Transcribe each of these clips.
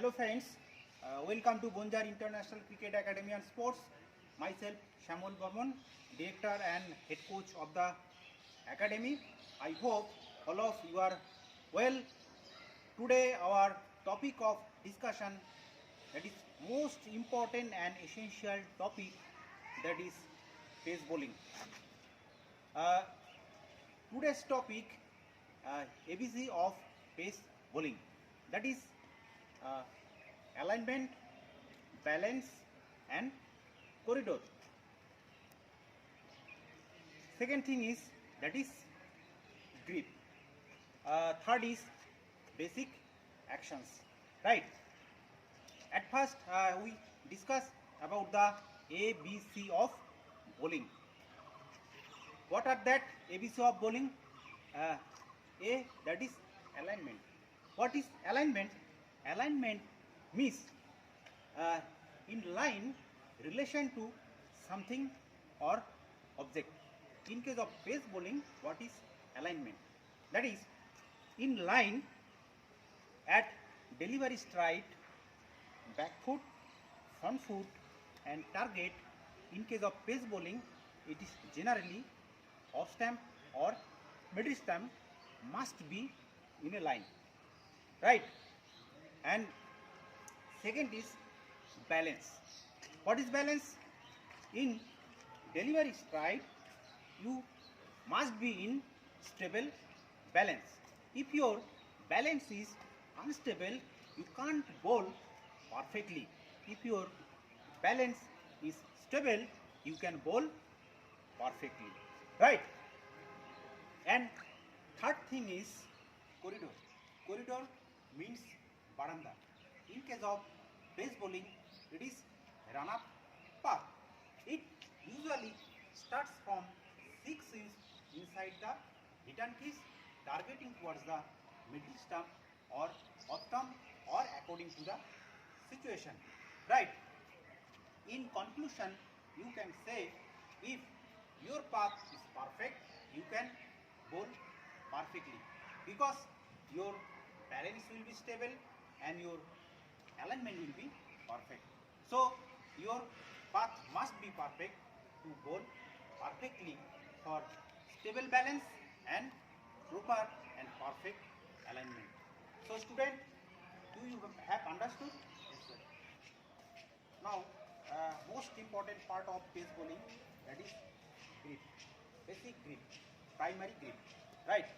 Hello friends, welcome to Bonzer International Cricket Academy and Sports. Myself Shamol Burman, Director and Head Coach of the Academy. I hope all of you are well. Today our topic of discussion, that is most important and essential topic, that is pace bowling. Today's topic, ABC of pace bowling, that is alignment, balance and corridor. Second thing is, that is grip. Third is basic actions, right? At first we discuss about the ABC of bowling. What are that ABC of bowling? A, that is alignment. What is alignment? Alignment means in line relation to something or object. In case of pace bowling, what is alignment? That is in line at delivery stride, back foot, front foot and target. In case of pace bowling, it is generally off stump or mid stump must be in a line, right? And second is balance. What is balance? In delivery stride, you must be in stable balance. If your balance is unstable, you can't bowl perfectly. If your balance is stable, you can bowl perfectly, right? And third thing is corridor. Corridor means baranda. In case of pace bowling, it is run-up path. It usually starts from 6 inches inside the return crease, targeting towards the middle stump or off stump or according to the situation, right? In conclusion, you can say if your path is perfect, you can bowl perfectly because your balance will be stable and your alignment will be perfect. So your path must be perfect to bowl perfectly for stable balance and proper and perfect alignment. So student, do you have understood? Yes, sir. Now most important part of pace bowling, that is grip, basic grip, primary grip, right?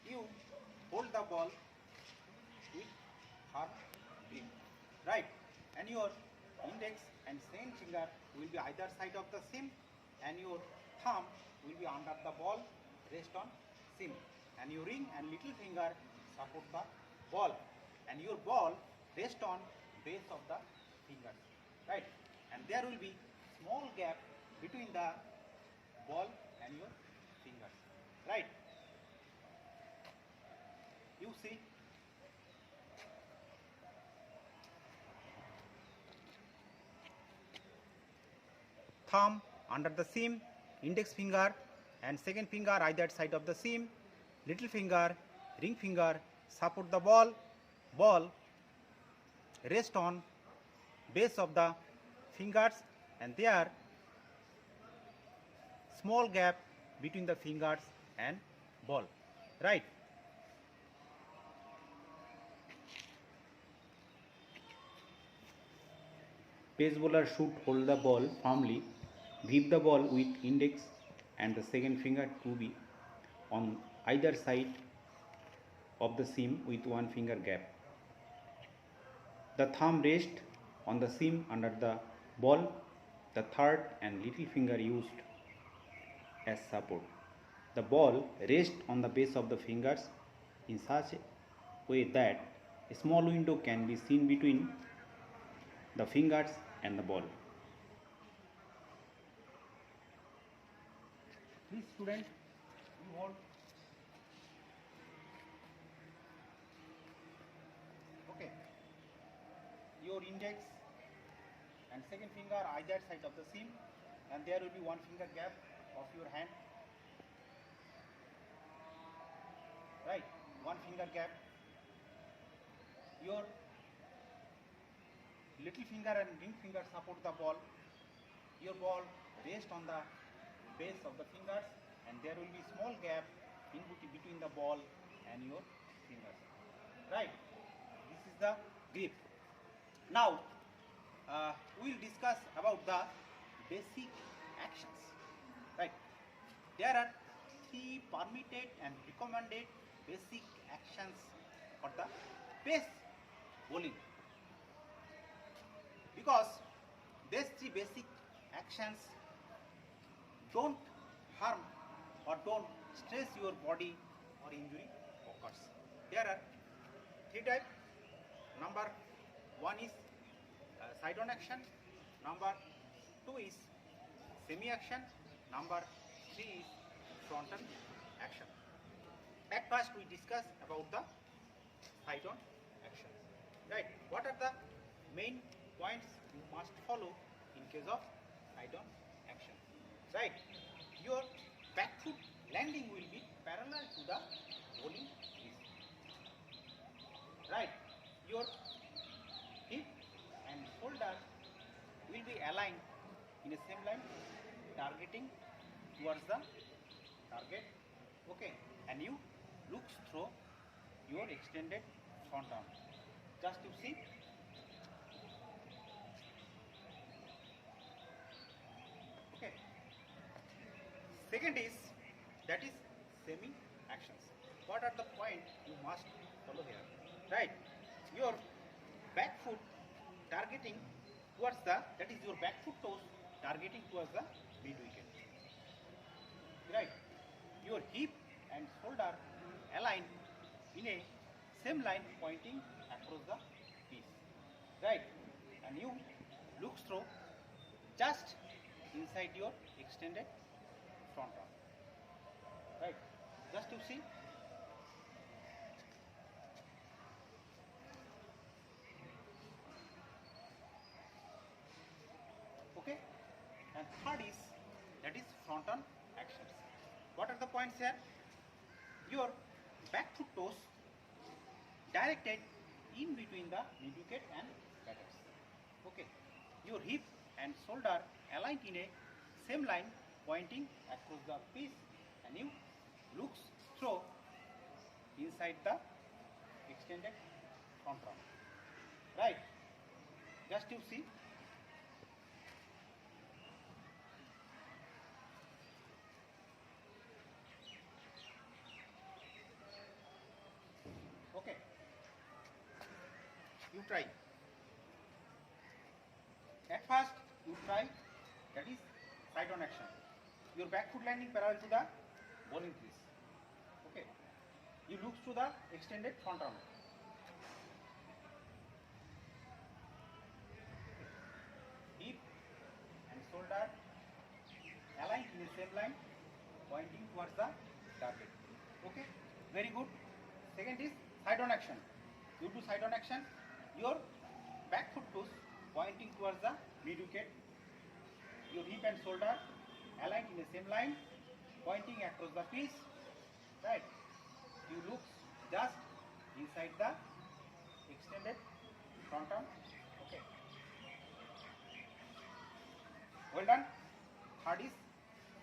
You hold the ball with thumb grip, right? And your index and second finger will be either side of the seam and your thumb will be under the ball, rest on seam, and your ring and little finger support the ball and your ball rest on base of the fingers, right? And there will be small gap between the ball and your fingers, right? You see, thumb under the seam, index finger and second finger either side of the seam, little finger, ring finger support the ball, ball rest on base of the fingers and there small gap between the fingers and ball, right? Pace bowler should hold the ball firmly, grip the ball with index and the second finger to be on either side of the seam with one finger gap. The thumb rests on the seam under the ball, the third and little finger used as support. The ball rests on the base of the fingers in such a way that a small window can be seen between the fingers and the ball. Please student, you hold. Okay. Your index and second finger either side of the seam and there will be one finger gap of your hand, right? One finger gap. your little finger and ring finger support the ball. Your ball rests on the base of the fingers, and there will be small gap in between the ball and your fingers. Right? This is the grip. Now we will discuss about the basic actions. Right? There are 3 permitted and recommended basic actions for the pace bowling. Because these 3 basic actions don't harm or don't stress your body or injury occurs. There are 3 types. Number 1 is side on action. Number 2 is semi action. Number 3 is frontal action. At first we discuss about the side on action. Right? What are the main points you must follow in case of side on action? Right? Your back foot landing will be parallel to the bowling crease. Right? Your hip and shoulder will be aligned in a same line, targeting towards the target. Okay, and you look through your extended front arm. Just to see. Okay. Second is semi actions. What are the points you must follow here? Right? Your back foot targeting towards the, that is your back foot toes targeting towards the mid wicket. Right? Your hip and shoulder aligned in a same line pointing across the piece. Right? And you look through just inside your extended front arm. Right? Just to see. Okay? And third is, that is front on actions. What are the points here? Your back foot toes directed in between the mid wicket and batters. Okay. Your hip and shoulder aligned in a same line pointing across the piece, and you look through inside the extended front arm. Right? Just you see. Okay. You try. At first, you try, that is side on action. Your back foot landing parallel to the bowling crease. Okay. You look to the extended front arm. Hip and shoulder aligned in the same line, pointing towards the target. Okay. Very good. Second is side on action. You do side on action. Your back foot toes pointing towards the mid wicket. Your hip and shoulder aligned in the same line, pointing across the piece. Right? You look just inside the extended front arm. Okay. Well done. Third is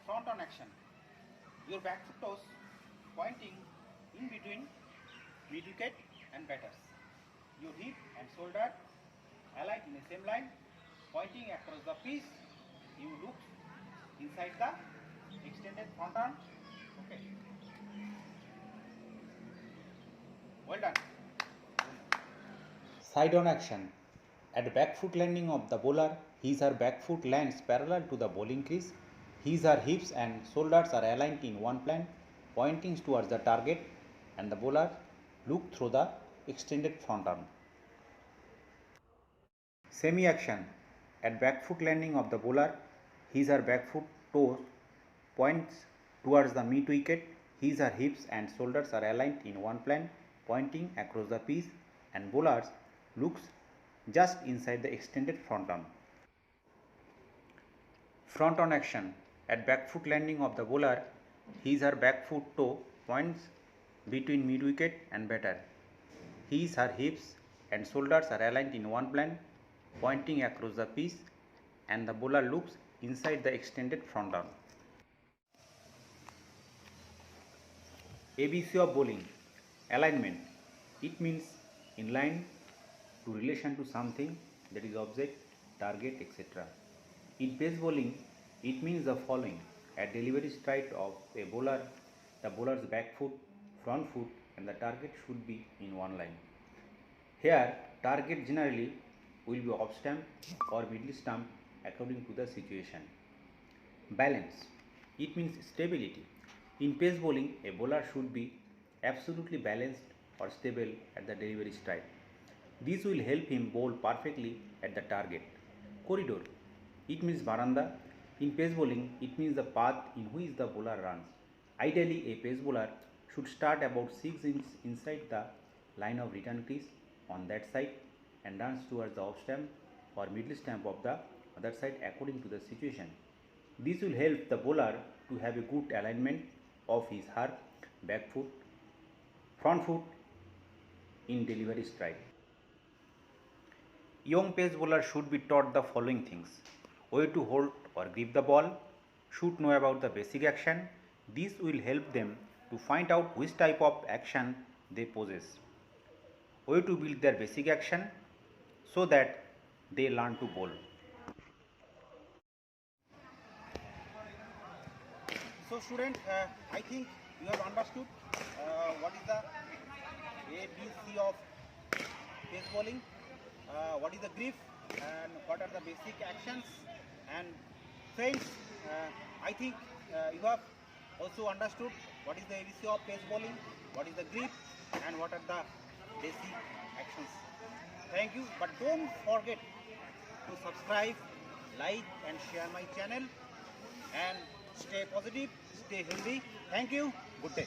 front on action. Your back foot toes pointing in between mid wicket and batters. Your hip and shoulder aligned in the same line, pointing across the piece. You look inside the extended front arm. Okay. Well done. Side on action. At the back foot landing of the bowler, his or her back foot lands parallel to the bowling crease. His or her hips and shoulders are aligned in one plane, pointing towards the target, and the bowler look through the extended front arm. Semi action. At back foot landing of the bowler, his or her back foot toes points towards the mid wicket. His or her hips and shoulders are aligned in one plane, pointing across the piece, and bowler looks just inside the extended front arm. Front on action. At back foot landing of the bowler, his or her back foot toe points between mid wicket and batter. His or her hips and shoulders are aligned in one plane, pointing across the pitch, and the bowler looks inside the extended front arm. ABC of bowling. Alignment. It means in line to relation to something, that is object, target, etc. In pace bowling, it means the following. At delivery strike of a bowler, the bowler's back foot, front foot and the target should be in one line. Here, target generally will be off stump or middle stump according to the situation. Balance. It means stability. In pace bowling, a bowler should be absolutely balanced or stable at the delivery strike. This will help him bowl perfectly at the target. Corridor. It means veranda. In pace bowling, it means the path in which the bowler runs. Ideally, a pace bowler should start about 6 inches inside the line of return crease on that side and runs towards the off stump or middle stump of the other side according to the situation. This will help the bowler to have a good alignment of his her back foot, front foot in delivery strike. Young pace bowler should be taught the following things: way to hold or grip the ball, should know about the basic action. This will help them to find out which type of action they possess. Way to build their basic action so that they learn to bowl. So student, I think you have understood what is the ABC of pace bowling, what is the grip and what are the basic actions. And friends, I think you have also understood what is the ABC of pace bowling, what is the grip and what are the basic actions. Thank you, but don't forget to subscribe, like and share my channel, and stay positive, stay healthy. Thank you. Good day.